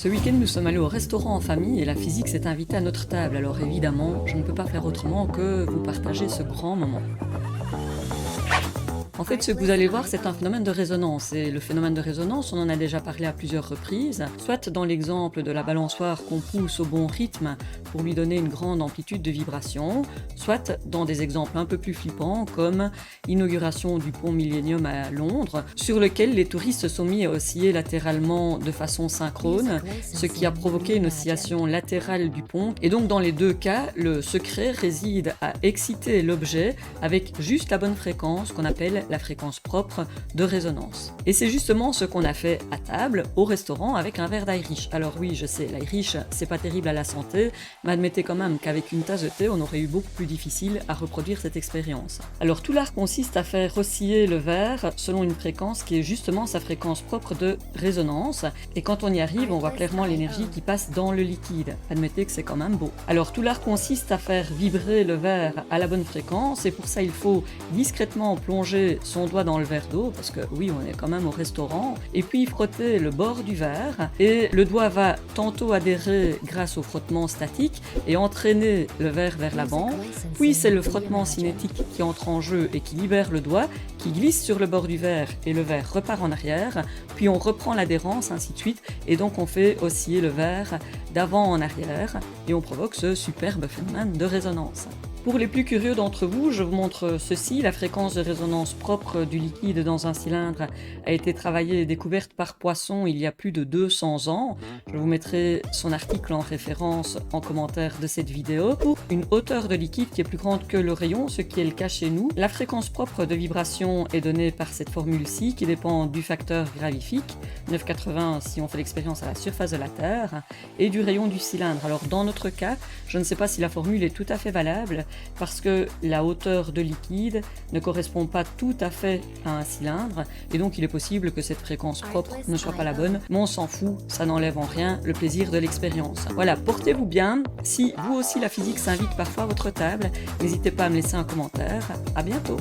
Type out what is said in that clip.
Ce week-end, nous sommes allés au restaurant en famille et la physique s'est invitée à notre table. Alors évidemment, je ne peux pas faire autrement que vous partager ce grand moment. En fait, ce que vous allez voir, c'est un phénomène de résonance. Et le phénomène de résonance, on en a déjà parlé à plusieurs reprises, soit dans l'exemple de la balançoire qu'on pousse au bon rythme pour lui donner une grande amplitude de vibration, soit dans des exemples un peu plus flippants, comme l'inauguration du pont Millennium à Londres, sur lequel les touristes se sont mis à osciller latéralement de façon synchrone, ce qui a provoqué une oscillation latérale du pont. Et donc, dans les deux cas, le secret réside à exciter l'objet avec juste la bonne fréquence qu'on appelle la fréquence propre de résonance. Et c'est justement ce qu'on a fait à table, au restaurant, avec un verre d'Irish. Alors oui, je sais, l'Irish, c'est pas terrible à la santé, mais admettez quand même qu'avec une tasse de thé, on aurait eu beaucoup plus difficile à reproduire cette expérience. Alors tout l'art consiste à faire osciller le verre selon une fréquence qui est justement sa fréquence propre de résonance, et quand on y arrive, on voit clairement l'énergie qui passe dans le liquide. Admettez que c'est quand même beau. Alors tout l'art consiste à faire vibrer le verre à la bonne fréquence, et pour ça il faut discrètement plonger son doigt dans le verre d'eau, parce que oui, on est quand même au restaurant, et puis frotter le bord du verre, et le doigt va tantôt adhérer grâce au frottement statique et entraîner le verre vers l'avant, puis c'est le frottement cinétique qui entre en jeu et qui libère le doigt, qui glisse sur le bord du verre et le verre repart en arrière, puis on reprend l'adhérence, ainsi de suite, et donc on fait osciller le verre d'avant en arrière, et on provoque ce superbe phénomène de résonance. Pour les plus curieux d'entre vous, je vous montre ceci. La fréquence de résonance propre du liquide dans un cylindre a été travaillée et découverte par Poisson il y a plus de 200 ans. Je vous mettrai son article en référence en commentaire de cette vidéo. Pour une hauteur de liquide qui est plus grande que le rayon, ce qui est le cas chez nous, la fréquence propre de vibration est donnée par cette formule-ci qui dépend du facteur gravifique, 9,80 si on fait l'expérience à la surface de la Terre, et du rayon du cylindre. Alors dans notre cas, je ne sais pas si la formule est tout à fait valable, parce que la hauteur de liquide ne correspond pas tout à fait à un cylindre, et donc il est possible que cette fréquence propre ne soit pas la bonne, mais on s'en fout, ça n'enlève en rien le plaisir de l'expérience. Voilà, portez-vous bien. Si vous aussi la physique s'invite parfois à votre table, n'hésitez pas à me laisser un commentaire. À bientôt.